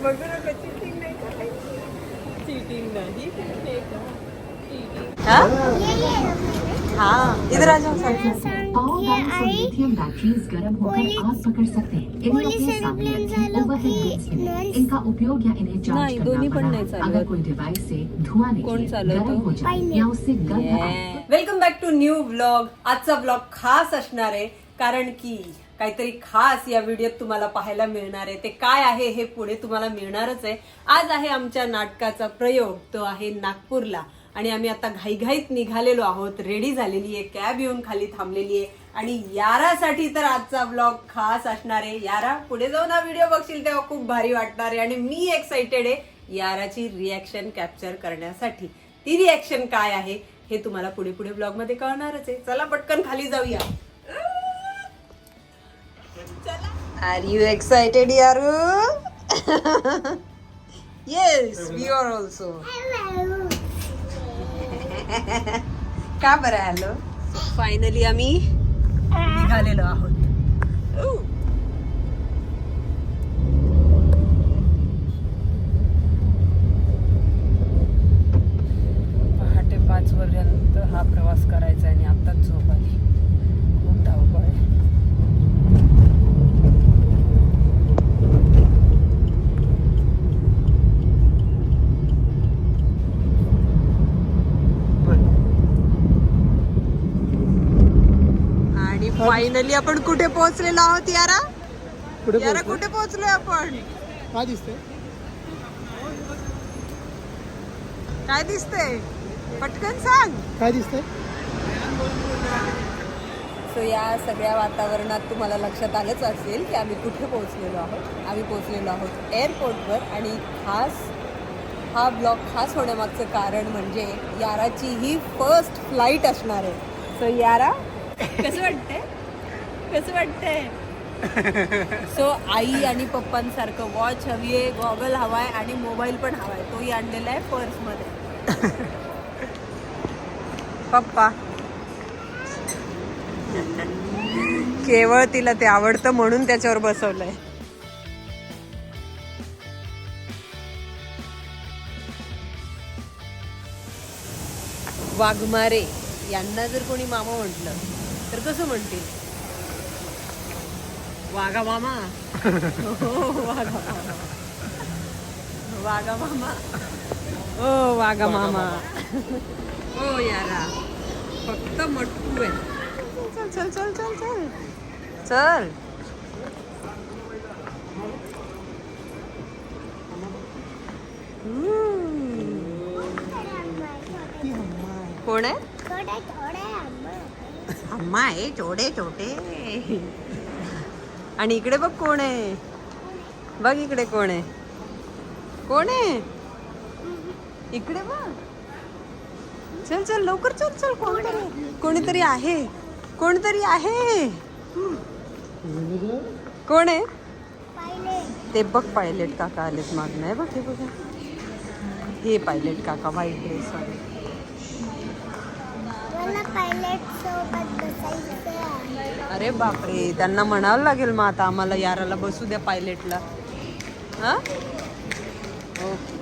बघू नका चीटिंग नाही करायची. चीटिंग नाही. हाँ इधर आ जाओ. लिथियम बैटरीज गर्म होकर आग पकड़ सकते हैं. इन्हें अपने सामने रखें. ओवरहेड बिन्स में इनका उपयोग या इन्हें चार्ज करना बना. अगर कोई डिवाइस से धुआं निकले, गर्म हो जाए या उससे गंध. Welcome back to new vlog. आजचा व्लॉग खास असणार आहे कारण की काहीतरी खास या व्हिडिओत तुम्हाला पाहायला मिळणार आहे. ते काय आहे हे पुढे तुम्हाला मिळणारच आहे. आज आहे आमच्या नाटकाचा प्रयोग. तो आहे नागपूरला आणि आम्ही आता घाईघाईत निघालेलो आहोत. रेडी झालेली आहे, कॅब येऊन खाली थांबलेली आहे आणि यारासाठी तर आजचा व्लॉग खास असणार आहे. यारा पुढे जाऊन हा व्हिडिओ बघशील तेव्हा खूप भारी वाटणार आहे आणि मी एक्साइटेड आहे याराची रिॲक्शन कॅप्चर करण्यासाठी. ती रिॲक्शन काय आहे हे तुम्हाला पुढे पुढे ब्लॉग मध्ये कळणारच आहे. चला पटकन खाली जाऊया. आर यू एक्साइटेड यारू? Yes we are also. का बरं हॅलो. फायनली आम्ही निघालेलो आहोत. पहाटे 5 पर्यंत हा प्रवास करायचा आणि आताच झोप आली. खूप धावपळ आहे. आणि फायनली आपण कुठे पोहोचलेलो आहोत यारा? यारा कुठे पोहोचलोय आपण? काय दिसतंय? काय दिसतंय? पटकन सांग. काय दिसतंय? सो या सगळ्या वातावरणात तुम्हाला लक्षात आलंच असेल की आम्ही कुठे पोहोचलेलो आहोत. आम्ही पोहोचलेलो आहोत एअरपोर्टवर आणि खास हा ब्लॉग खास होण्यामागचं कारण म्हणजे याराची ही फर्स्ट फ्लाईट असणार आहे. सो यारा कसं वाटतंय? कसं वाटतंय? सो आई आणि पप्पांसारखं वॉच हवी आहे, गॉगल हवाय आणि मोबाईल पण हवाय. तोही आणलेला आहे पर्समध्ये. पप्पा केवळ तिला ते आवडतं म्हणून त्याच्यावर बसवलंय. वाघमारे यांना जर कोणी मामा म्हटलं तर कसं म्हणतील? वाघा मामा. हो वाघा मामा. वाघा मामा. ओ वाघा मामा. ओ यारा फक्त मटकू आहे. चल चल चल चल चल चल. कोण आहे? अम्मा आहे छोटे छोटे. आणि इकडे बघ कोण आहे. बघ इकडे कोण आहे. कोण आहे इकडे बघ. चल चल लवकर चल चल. कोणीतरी आहे. कोणतरी आहे. कोण आहे ते बघ. पायलट काका आलेत मागणं आहे बघ. हे बघा हे पायलट काका व्हाईट ड्रेस वाले. अरे बापरे त्यांना म्हणावं लागेल मग आता आम्हाला याराला बसू द्या पायलटला. हा ओके.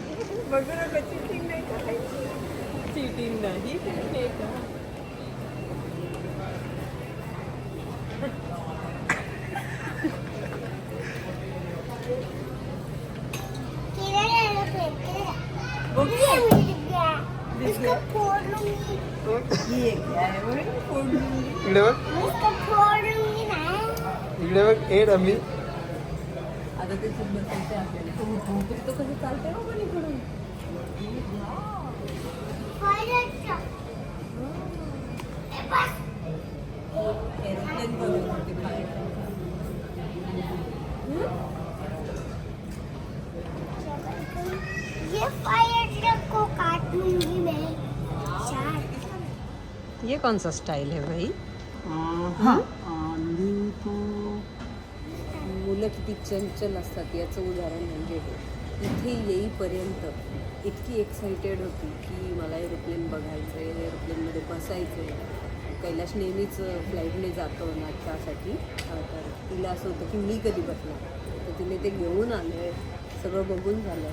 बघू नका चीटिंग नाही करायची. चीटिंग नाही. इकडे बघ ए रमी. आता ते खूप बसायचे आपल्याला. तो कसं चालतंय हो पण इकडून. एरोप्लेन बघत होते बाहेर. ये कौन सा स्टाइल है भाई? मुलं किती चंचल असतात याचं उदाहरण म्हणजे इथे येईपर्यंत इतकी एक्साइटेड होती की मला एरोप्लेन बघायचं आहे, एरोप्लेनमध्ये बसायचं आहे. कैलाश नेहमीच फ्लाईटने जातो नाटकासाठी. तर तिला असं होतं की मी कधी बसणार. तर तिने ते घेऊन आले सगळं बघून झालं.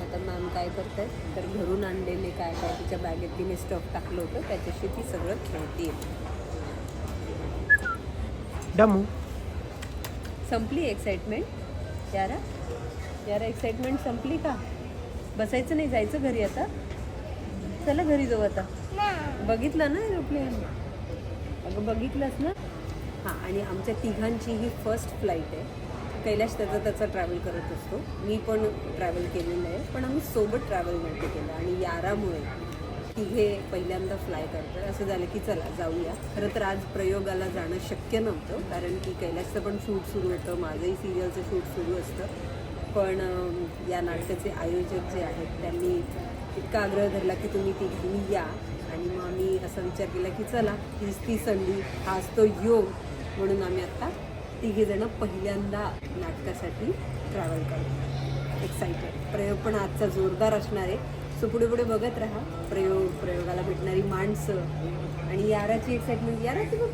आता मॅम काय करतायत तर घरून आणलेले काय काय तिच्या बॅगेत तिने स्टफ टाकलं होतं त्याच्याशी ती सगळं खेळते. डमू संपली एक्साइटमेंट यारा? यारा एक्साइटमेंट संपली का? बसायचं नाही, जायचं घरी आता? चला घरी जाऊ आता. बघितलं ना एरोप्लेन? अगं बघितलंच ना. हां, आणि आमच्या तिघांची ही फर्स्ट फ्लाईट आहे. कैलाश त्याचा ट्रॅव्हल करत असतो, मी पण ट्रॅव्हल केलेलं आहे, पण आम्ही सोबत ट्रॅव्हल नव्हतं केलं. आणि यारामुळे तिघे पहिल्यांदा फ्लाय करतो आहे. असं झालं की चला जाऊया. खरं तर आज प्रयोगाला जाणं शक्य नव्हतं, कारण की कैलाशचं पण शूट सुरू होतं, माझंही सिरियलचं शूट सुरू असतं. पण या नाटकाचे आयोजक जे आहेत त्यांनी इतका आग्रह धरला की तुम्ही या. आणि मग आम्ही असा विचार केला की चला हीच ती संधी, हा असतो योग, म्हणून आम्ही आत्ता तिघेजणं पहिल्यांदा नाटकासाठी ट्रॅव्हल करतो. एक्साइटेड. प्रयोग पण आजचा जोरदार असणार आहे. सो पुढे पुढे बघत राहा. प्रयोगाला भेटणारी माणसं आणि याराची एक्साइटमेंट. याराची बघ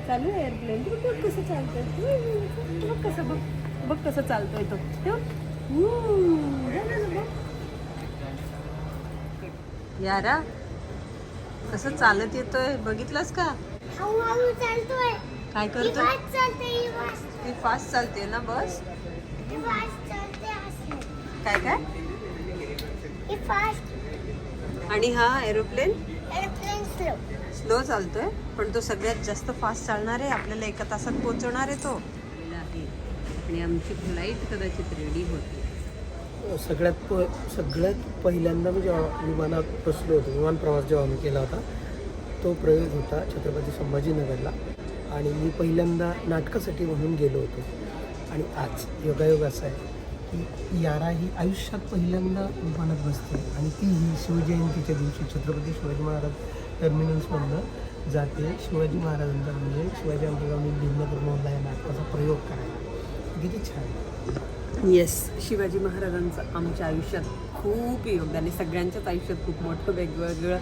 चालू आहे एअरप्लेन. बघ कसं चालतंय, बघ कसं, बघ कसं चालतोय तो. यारा कसं चालत येतोय बघितलंस का? हळूहळू चालतोय. काय करतोय? चालते फास्ट चालते ना बस? काय काय? आणि हा एरोप्लेन स्लो चालतोय, पण तो सगळ्यात जास्त फास्ट चालणार आहे. आपल्याला 1 तासात पोहोचवणार आहे तो. आणि आमची फ्लाईट कदाचित रेडी होती. सगळ्यात पहिल्यांदा मी जेव्हा विमानात बसलो होतो, विमान प्रवास जेव्हा मी केला होता, तो प्रयोग होता छत्रपती संभाजीनगरला. आणि मी पहिल्यांदा नाटकासाठी म्हणून गेलो होतो. आणि आज योगायोग असा आहे की यारा ही आयुष्यात पहिल्यांदा विमानात बसते. आणि तीही शिवजयंतीच्या दिवशी छत्रपती शिवाजी महाराज टर्मिनल्समधनं जाते शिवाजी महाराजांचा म्हणजे शिवाजी अंतर्गामी भिन्न मोहल्ला या नाटकाचा प्रयोग करायला. किती छान. येस, शिवाजी महाराजांचं आमच्या आयुष्यात खूप योगदान आहे. सगळ्यांच्याच आयुष्यात खूप मोठं वेगवेगळं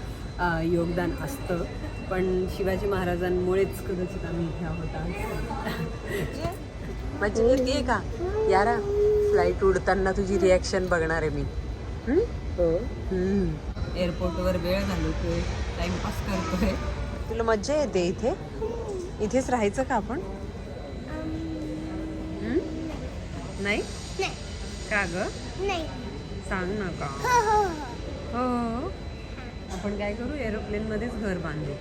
योगदान असतं, पण शिवाजी महाराजांमुळेच कदाचित आम्ही इथे आहोत. मजा येते का यारा? फ्लाईट उडताना तुझी रिॲक्शन बघणार आहे मी. एअरपोर्टवर वेळ घालवतोय, टाइमपास करतोय. तुला मज्जा येते इथे? इथेच राहायचं का आपण? नाही का ग? सांग ना का. हो, आपण काय करू, एरोप्लेन मध्येच घर बांधू.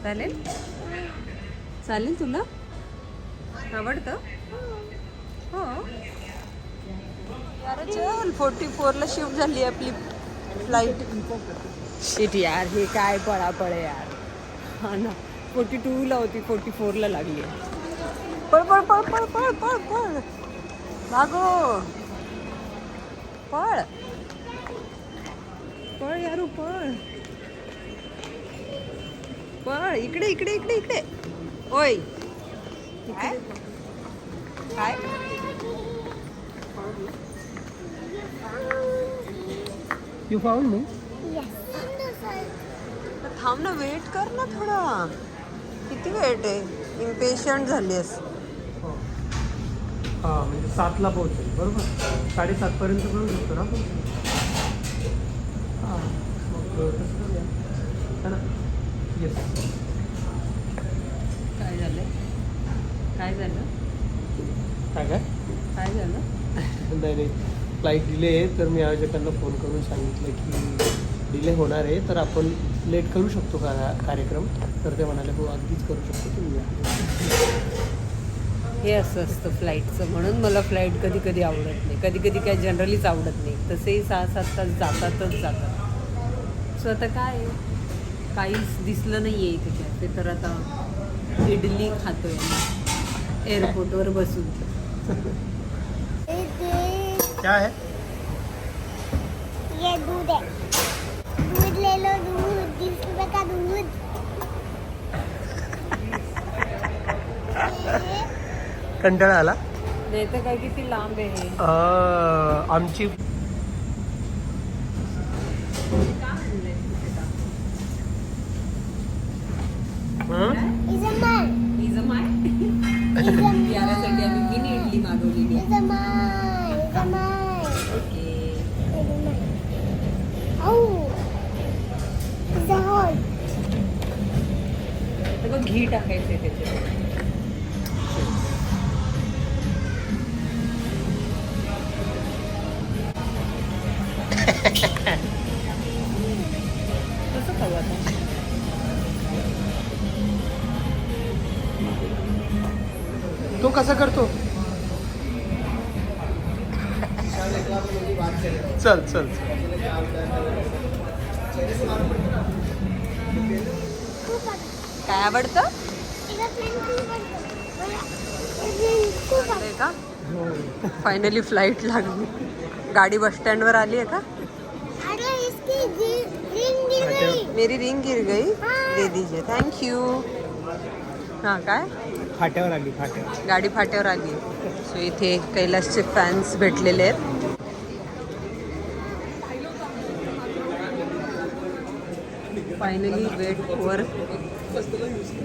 चालेल? चालेल तुला? आवडतं? हो. अरे चल, 44ला शिफ्ट झाली आपली फ्लाईट. शिट यार, हे काय पळापळ आहे यार. हा ना, 42ला होती, 44ला लागली. पळ पळ पळ पळ पळ पळ पळ भागो, पळ पळ यारू, पळ पळ. इकडे इकडे इकडे इकडे. ओय काय काय? You found me? थांब ना, वेट कर ना थोडा. किती वेट आहे? इम्पेशंट झालीस. हां, म्हणजे 7ला पोहोचेल बरोबर. 7:30पर्यंत करू शकतो ना आपण. हां, मग तसं करूया. है ना? येस. काय झालं? काय झालं? काय काय काय झालं? नाही, फ्लाईट डिले आहे, तर मी आयोजकांना फोन करून सांगितलं की डिले होणार आहे, तर आपण लेट करू शकतो का कार्यक्रम? तर ते म्हणाले हो अगदीच करू शकतो, तुम्ही या. हे असं असतं फ्लाईटचं. म्हणून मला फ्लाईट कधी कधी आवडत नाही. कधी कधी काय जनरलीच आवडत नाही. तसेही 6-7 तास जातात. सो आता काय, काहीच दिसलं नाही आहे इथे कॅफे, तर आता इडली खातोय एअरपोर्टवर बसून. क्या है? ये दूध है, दूध ले लो, दूध 20 रुपए का दूध. कंटाळा आला? नाही तर काय, किती लांब आहे. आमची Is a man. यासाठी आम्ही मिनी इडली मागवलेली आहे. Is a man. घी टाकायचे त्याच्यात. कसं खाऊ आता? तो कसा करतो? चल चल काय आवडतं का? फायनली फ्लाईट लागली. गाडी बस स्टँडवर आली आहे का? अरे इसकी रिंग गिर गई. मेरी रिंग गिर गई. दे दीजिए. थँक्यू. हां काय? फाट्यावर आली फाट्यावर. गाडी फाट्यावर आली. सो इथे कैलासचे फॅन्स भेटलेले आहेत. फायनली वेट वर.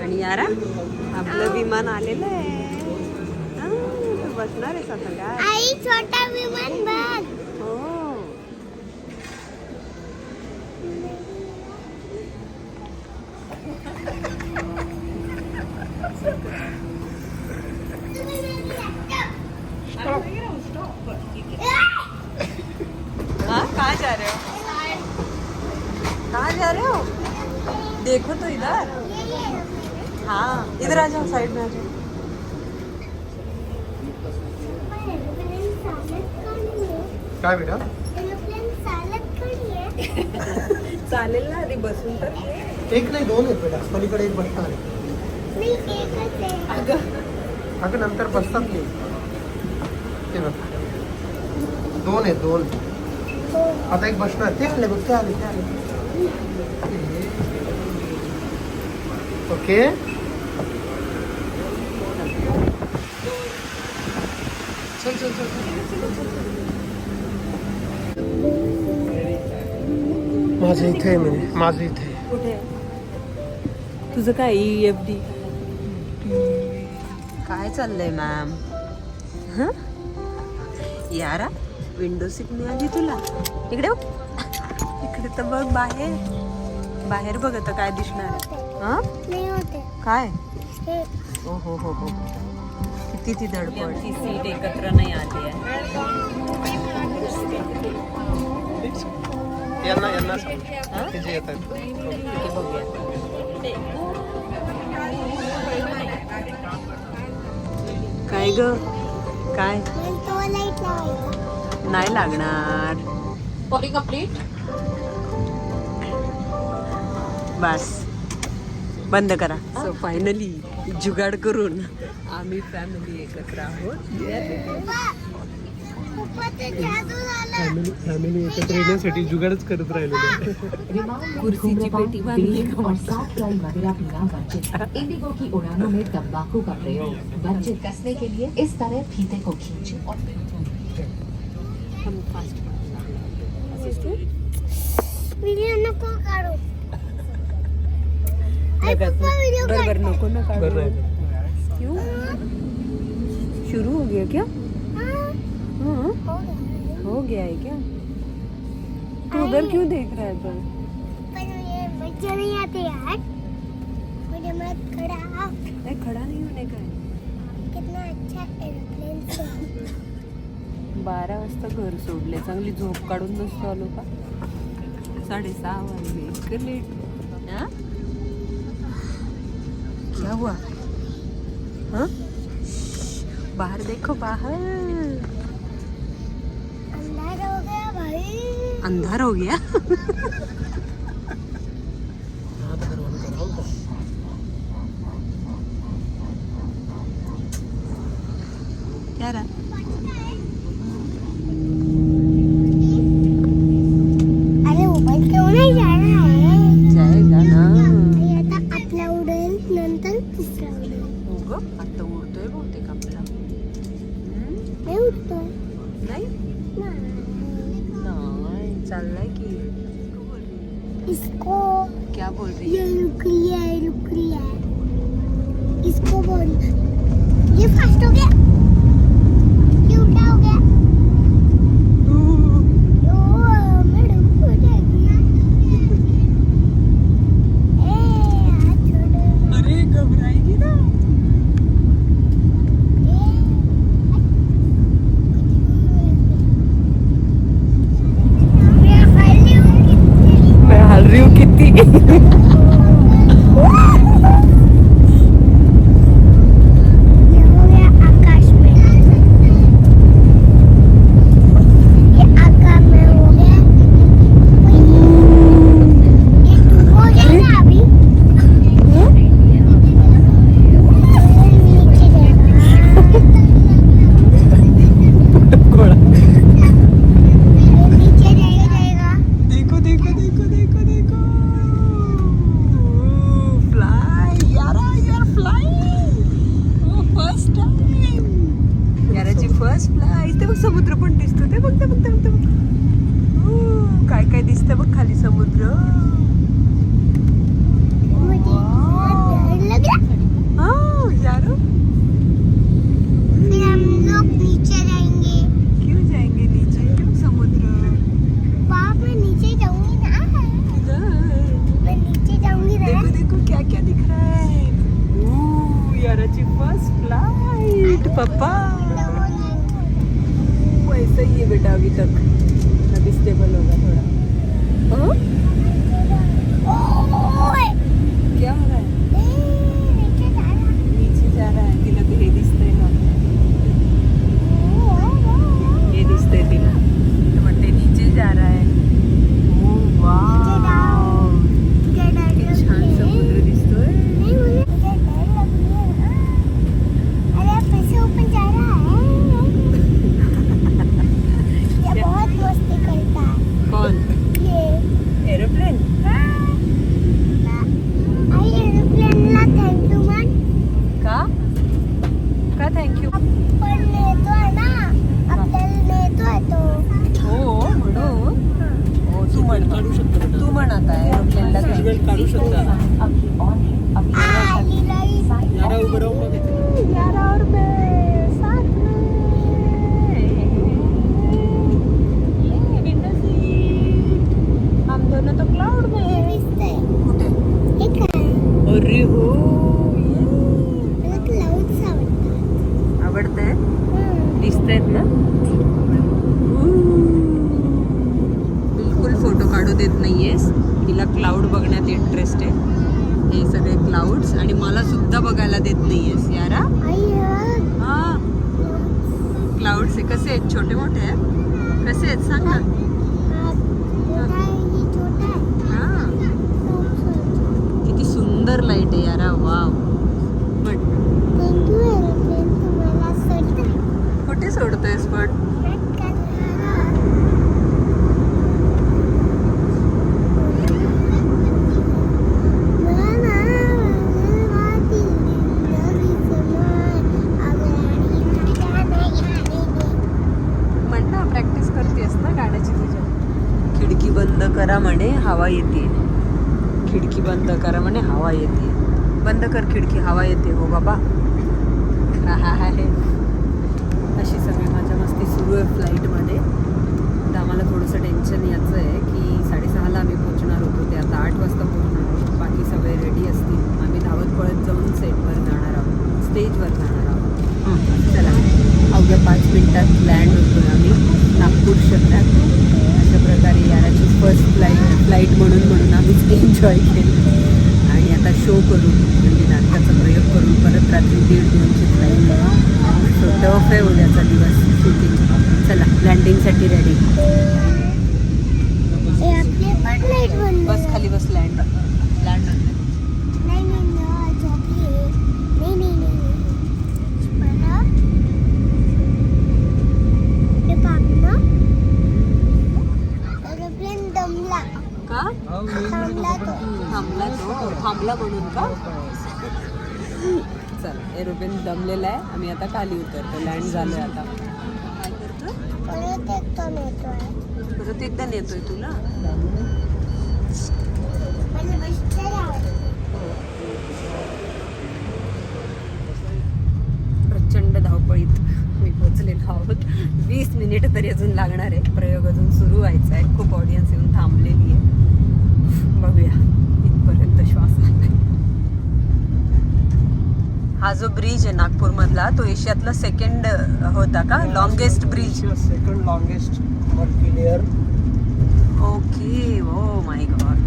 आणि यारा आपलं विमान आलेलं आहे. बसणार आहेस आता काय? आई छोटा विमान बघ. हो. हाँ कहाँ जा रहे हो? कहाँ जा रहे हो? देखो तो इधर. हाँ इधर आ जाओ, साइड में आ जाओ. काय बेटा? चालेल ना आधी बसून तर. एक नाही दोन आहेत बेटा. पलीकडे एक बसता आले. अगं नंतर बसतात नाही. ते बघ दोन आहेत दोन. आता एक बसणार. ते आले बघ ते आले ते आले. ओके चल चल चल. माझं इथे आहे म्हणजे माझं इथे आहे. कुठे? तुझं काय EFD? काय चाललंय मॅम? हं? यारा विंडो सीट मिळाली तुला. इकडे बघ. इकडे तर बघ बाहेर. बाहेर बघ आता काय दिसणार आहे. हं? नहीं होते. काय? हे हो हो हो हो. किती ती धडपड. ती सीट एकत्र नाही आली आहे. यांना यांना हं? ते जे येतात. इथे बघूया. काय ग? काय? मला तो लाईट लावायचा. नाही लागणार. बस बंद करा. सो फायनली जुगाड करून आम्ही फॅमिली एकत्र आहोत. खूपच जादू झाला. फॅमिली एकत्र येण्यासाठी जुगाडच करत राहिलो. कुर्सीची पेटी बांधली का और साफ ड्राई वगैरह पीना वर्जित. इंडिगो की उड़ानों में तंबाकू का प्रयोग वर्जित कसने के लिए इस तरह फीते को खींचे और हम फास्ट व्हिडिओ नको काढू. आई पप्पा व्हिडिओ बरोबर नको ना बरं काढू. राहिलं. क्यों? शुरू हो गया क्या? हाँ हो गया है क्या? तू उधर क्यों देख रहा है तो? पर ये मजा नहीं आती यार. मुझे मत खड़ा. नहीं खड़ा नहीं होने का है. कितना अच्छा एरोप्लेन से. 12 वाजता घर सोडले. चांगली झोप काढून नसतो आलो का? 6:30 वाजले. इतकं लेट. हाँ? क्या हुआ? हाँ? बाहर देखो बाहर. अंधार हो गया भाई. अंधार हो गया. क्या रहा? अरे ऊपर क्यों नहीं जाना है? जाएगा ना. आणि आता आपला उडेल नंतर दुसरा उडेल. हो ग आता उडतोय बहुतेक आपला. नाही उडतोय. नाही नाही चाललाय की. इसको क्या बोल रही ये है? रुक लिया है. इसको बोल. ये फास्ट हो गया. ये उल्टा हो गया. ओ मैं डूब जाएगी. ए हाथ छोड़ो. अरे घबरा ये हो गया आकाश में, ये आकाश में हो गया, ये हो जाएगा अभी, नीचे जाएगा, नीचे जाएगा, देखो देखो देखो देखो देखो फ्लाय यारा यार फ्लाइंग फर्स्ट टाइम याराची फर्स्ट फ्लाय ते बघ समुद्र पण दिसतो ते बघ ते बघ ते बघ ते बघ काय काय दिसतं बघ खाली समुद्र मुझे डर लग रहा, हा यारो फिर हम लोग नीचे जाएंगे, क्यों जाएंगे नीचे क्यों समुद्र बाप मैं नीचे जाऊंगी ना, इधर मैं नीचे जाऊंगी ना, देखो देखो क्या क्या दिख रहा है याराची फर्स्ट फ्लाइट पापा वैसा ही है बेटा अभी तक अभी स्टेबल होगा थोड़ा हाँ? ओए, क्या हो रहा है नीचे जा रहा, नीचे जा रहा है तिला हे दिसतंय ना हे दिसतंय तिला तर म्हणते नीचे जा रहा है ओ वाव मुझे डर किती लग छान रही है, समुद्र दिसतोय नहीं मुझे डर लग रही है ना, अरे फिर से ऊपर जा रहा है, ये बहुत मस्ती करता है, कौन ये एरोप्लेन आई एरोप्लेनला थँक यू म्हण, का का थँक्यू पण नेतोय ना, आपल्याला नेतोय तो, हो म्हणून हो तू म्हण तू म्हण आता एरोप्लेनला काढू शकता आली लई, यारा उभं राहून बघ इथे. यारा और मैं साथ में ये विंडो सीट हम दोनों तो क्लाउड में हे हैं दिसतंय, कुठे हे काय, अरे हो मला क्लाउड्स आवडतात, आवडतंय हं. दिसतायत ना बिलकुल फोटो काढू देत नाहीयेस तिला क्लाउड बघण्यात इंटरेस्ट आहे हे सगळे क्लाउड्स आणि मला सुद्धा बघायला देत नाहीयेस यारा आई हा क्लाउड्स आहे कसे आहेत छोटे मोठे आहेत कसे आहेत सांग ना मोठा आहे, ही छोटा आहे, हा खूप सुंदर. किती सुंदर लाईट आहे यारा wow but Thank you aeroplane, तुम्हाला सोडतं. कुठे सोडतोयस पण म्हण ना प्रॅक्टिस करतेस ना गाण्याची तुझ्या खिडकी बंद करा म्हणे हवा येते खिडकी बंद करा म्हणे हवा येते बंद कर खिडकी हवा येते हो बाबा आहे अशी सगळी माझ्या मस्ती सुरू आहे फ्लाईटमध्ये तर आम्हाला थोडंसं टेन्शन याचं आहे की 6:30ला आम्ही पोहोचणार होतो ते आता 8 वाजता पोहोचणार आहोत बाकी सगळे रेडी असतील आम्ही धावत पळत जाऊन सेटवर जाणार आहोत स्टेजवर जाणार आहोत चला अवघ्या 5 मिनिटात लँड होतो आम्ही नागपूर शहरात अशा प्रकारे याराची फर्स्ट फ्लाईट म्हणून आम्हीच एन्जॉय केली आणि आता शो करू म्हणजे नाटकाचा प्रयोग करू परत रात्री 1:30-2ची फ्लाईट सो टफ आहे उद्याचा दिवस शूटिंग चला लँडिंगसाठी रेडी आपले पण लाईट बंद बस खाली बस लँड नाही झोपली नाही मला हे पापना एरोप्लेन दमला का थांबला तो थांबला म्हणून का चल एरोप्लेन दमलेला आहे आम्ही आता खाली उतरतो लँड झालोय आता काय करतो परत एकटा नेतोय परत एकदा नेतोय तुला मला बसते प्रचंड धावपळीत मी पोचलेलो आहोत 20 मिनिट तरी अजून लागणार आहे प्रयोग अजून सुरू व्हायचा आहे खूप ऑडियन्स येऊन थांबलेली आहे बघूया इथपर्यंत श्वास आलाय हा जो ब्रिज आहे नागपूर मधला तो एशियातला सेकंड होता का longest bridge second longest working layer okay oh my God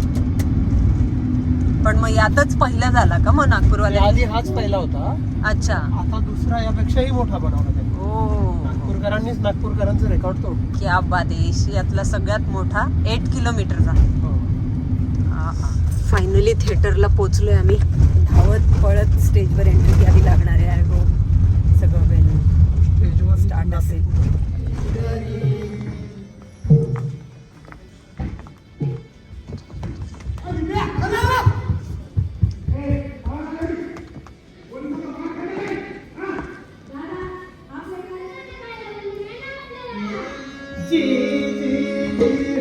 पण मग यातच पहिला झाला का मग नागपूरवाल्या? आधी हाच पहिला होता, अच्छा. आता दुसरा यापेक्षाही मोठा बनवला त्यांनी. ओ, नागपूरकरांनीच नागपूरकरांचं रेकॉर्ड तोडलं. क्या बात आहे. एशियातला सगळ्यात मोठा 8 किलोमीटरचा. हो. फायनली थिएटरला पोहोचलोय आम्ही. धावत पळत स्टेजवर एंट्री घ्यावी लागणार आहे. हो, सगळं वेल स्टेजवर स्टार्ट असेल.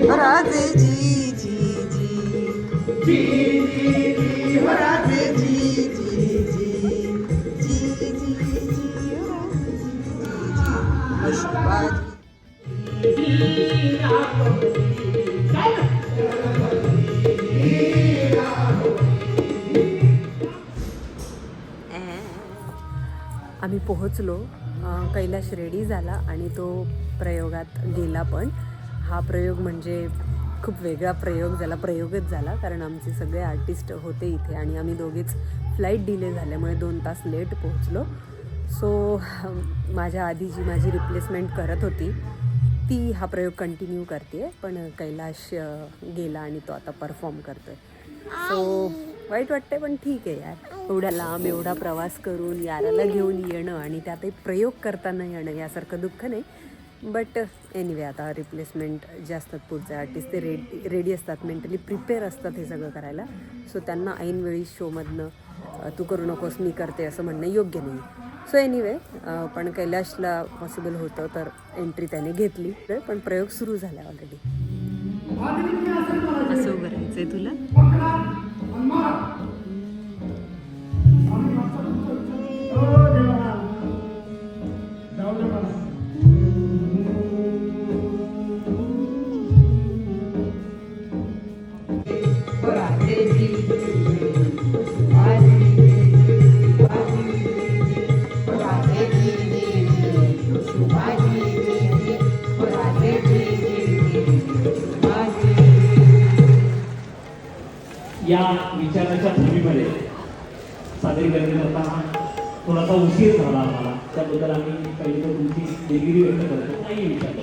राधे जी जी जी राधे जी जी जी जी जी आम्ही पोहोचलो. कैलाश रेडी झाला आणि तो प्रयोगात गेला. पण हा प्रयोग म्हणजे खूप वेगळा प्रयोग झाला. प्रयोगच झाला कारण आमचे सगळे आर्टिस्ट होते इथे आणि आम्ही दोघेच फ्लाईट डिले झाल्यामुळे 2 तास लेट पोहोचलो. सो माझ्या आधी जी माझी रिप्लेसमेंट करत होती ती हा प्रयोग कंटिन्यू करते. पण कैलाश गेला आणि तो आता परफॉर्म करतोय. सो वाईट वाटतंय पण ठीक आहे यार. एवढा लांब एवढा प्रवास करून याराला घेऊन येणं आणि त्यातही प्रयोग करताना येणं यासारखं दुःख नाही. बट एनिवे आता रिप्लेसमेंट जे असतात पुढचे आर्टिस्ट ते रेडी असतात, मेंटली प्रिपेअर असतात हे सगळं करायला. सो त्यांना ऐनवेळी शोमधनं तू करू नकोस मी करते असं म्हणणं योग्य नाही. सो एनिवे पण कैलाशला पॉसिबल होतं तर एंट्री त्याने घेतली. पण प्रयोग सुरू झाला ऑलरेडी. असं उभं राहायचंय तुला. या विचाराच्या भूमीमध्ये सादरीकरण करताना थोडासा उशीर झाला आम्हाला, त्याबद्दल आम्ही पहिली तर तुमची दिलगिरी व्यक्त करतो. नाही विचारलं,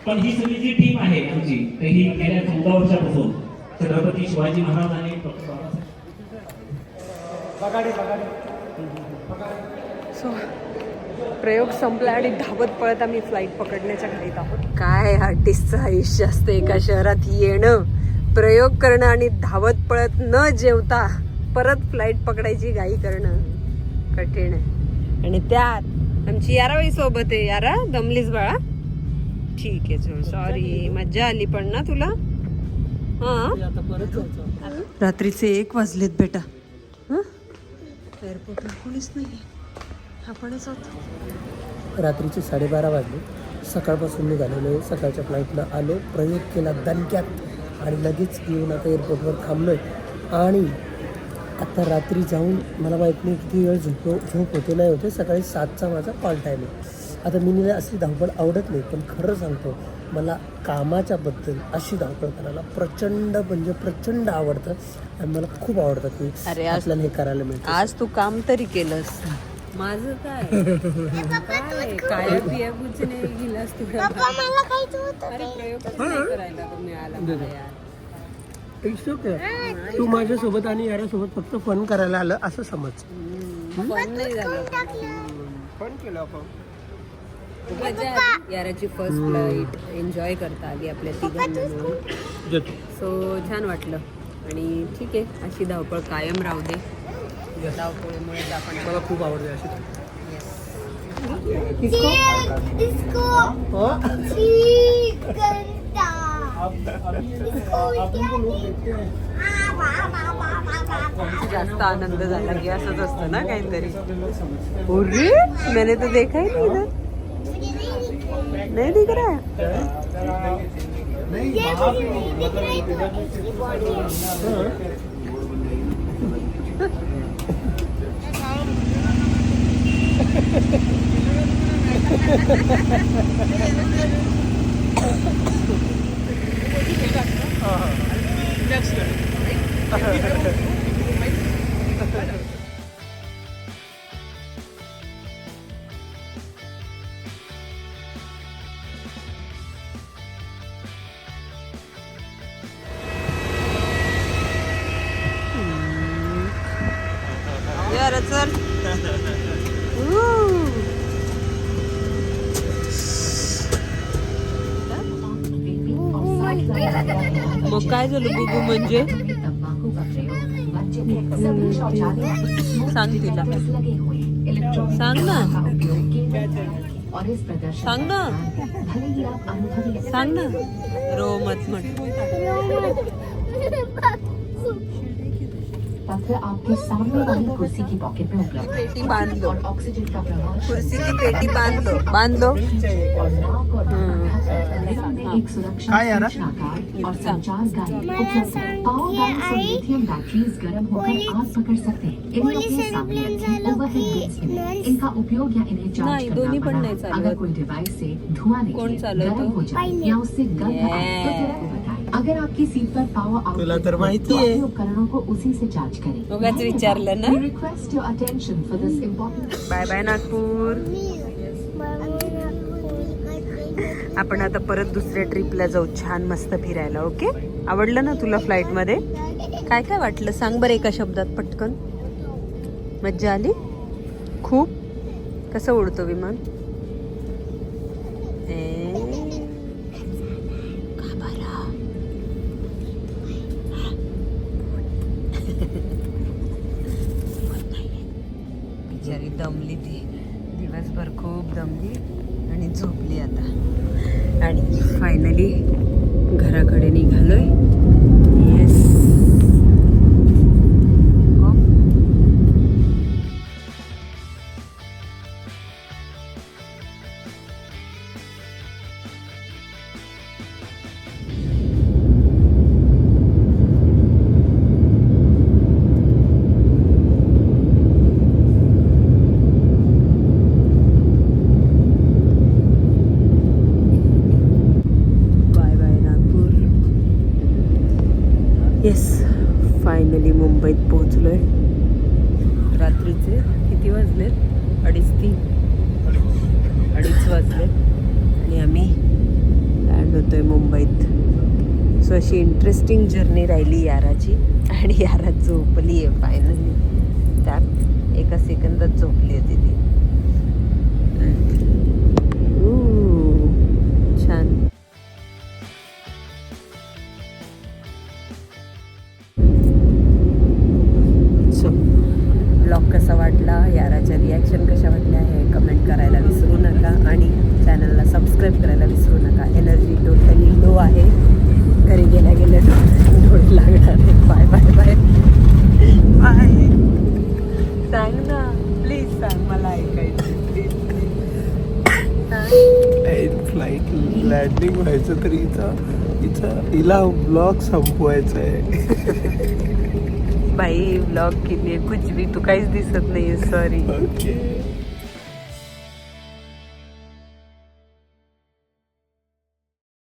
पण ही सगळी जी टीम आहे तुमची तर ही गेल्या 14 वर्षापासून छत्रपती शिवाजी महाराज आणि सो प्रयोग संपला आणि धावत पळत आम्ही फ्लाईट पकडण्याच्या घाईत आहोत. काय आर्टिस्टचं आयुष्य असतं, एका शहरात येणं, प्रयोग करणं आणि धावत पळत न जेवता परत फ्लाईट पकडायची घाई करणं कठीण आहे. आणि त्यात आमची याराबाई सोबत आहे. यारा दमलीस बाळा? ठीक आहे, चल सॉरी. मज्जा आली पण ना तुला? हा, आता परत जायचं. रात्रीचे 1 वाजलेत बेटा. एअरपोर्टला कोणीच नाही, आपणच होतो. रात्रीचे 12:30 वाजले. सकाळपासून निघालेलो, सकाळच्या फ्लाईटला आलो, प्रयोग केला दणक्यात आणि लगेच येऊन आता एअरपोर्टवर थांबलोय. आणि आता रात्री जाऊन मला माहीत नाही किती वेळ झोप होते नाही होते. सकाळी 7चा माझा कॉल टाईम आहे. आता मिनीला असली धावपळ आवडत नाही, पण खरं सांगतो मला कामाच्या बद्दल अशी धावपळ करायला प्रचंड म्हणजे प्रचंड आवडतं. आणि मला खूप आवडतं की अरे आपल्याला हे करायला मिळतं. आज तू काम तरी केलंस. माझं काय काय पिया गुचने गेलास तू. मला काहीच होत अरे प्रयोग नाही करायला मिळाला मला यार. It's okay. तू माझ्यासोबत आणि यारासोबत फक्त फन करायला आलं असं समज. फन नाही झालं, फन केलं आपण. मजा आली. याराची फर्स्ट फ्लाईट एन्जॉय करता आली आपल्या तिघांना मिळून. सो छान वाटलं. आणि ठीक आहे, अशी धावपळ कायम राहू दे. धावपळीमुळे आपण मला खूप आवडते अशी. जास्त आनंद झाला की असंच असतं ना काहीतरी. अरे मैंने तो देखा ही नहीं इधर. नहीं दिख रहा है. मग काय झालं बुबू म्हणजे तंबाकू का प्रयोग बच्चे के सभी शौचालयों सांग तिला लगे हुए इलेक्ट्रॉनिक सांग ना का उपयोग किया जाता है और इस प्रदर्शन सांग ना भले ही आप अनुभवी सांग ना रो मत म्हण तथ्य आपके सामने वाली कुर्सी की पॉकेट में उपलब्ध है पेटी बांध लो और ऑक्सीजन का प्रभाव कुर्सी की पेटी बांध लो बांध लो और नाक और मुंह में एक सुरक्षा काय यार? सूचना कार्ड और संचार गाइड मैं उपलब्ध है पावर बैंक और आई लिथियम बैटरीज गर्म होकर आग पकड़ सकते हैं इन्हें पुलिस अपने सामने एरोप्लेन रखें झालं ओवरहेड की बिन्स में नर्स- इनका उपयोग या इन्हें चार्ज नहीं, करना दोन्ही पण पड़ा नाही चालवत. अगर कोई डिवाइस से धुआं कौन निकले चालवतो? गर्म हो जाए या उससे गंध आए तो Yeah. तुरंत बताएं अगर आपकी सीट पर पावर तुला आउट तर माहिती आहे. अपने उपकरणों को उसी से चार्ज करें उगाच विचारलं ना We request your attention for this important bye bye Nagpur आपण आता परत दुसऱ्या ट्रिपला जाऊ छान मस्त फिरायला ओके आवडलं ना तुला फ्लाईट मध्ये काय काय वाटलं सांग बरं एका शब्दात पटकन मज्जा आली खूप कसं उडतो विमान का बरं? बिचारी दमली ती दिवसभर खूप दमली आणि झोपली आता आणि फायनली घराकडे निघालोय yes bye bye Nagpur yes finally मुंबईत पोहोचलोय रात्रीचे किती वाजलेत 2:30 अडीच वाजले आणि आम्ही लँड होतोय मुंबईत सो अशी इंटरेस्टिंग जर्नी राहिली याराची आणि यारा झोपली आहे फायनली त्यात एका सेकंदात झोपली होती ती छान सो ब्लॉग कसा वाटला याराच्या रिॲक्शन कशा वाटल्या हे कमेंट करायला विसरू नका आणि चॅनलला सबस्क्राईब करायला विसरू नका एनर्जी टोटली लो आहे घरी गेल्या गेल्या डोळे लागणार आहे बाय बाय बाय बाय सांग ना प्लीज सांग मला ऐकायचं प्लीज प्लीज फ्लाईट लँडिंग व्हायचं तर हिला ब्लॉग संपवायचा आहे भाई ब्लॉग किती कुछ भी तू काहीच दिसत नाहीये सॉरी ओके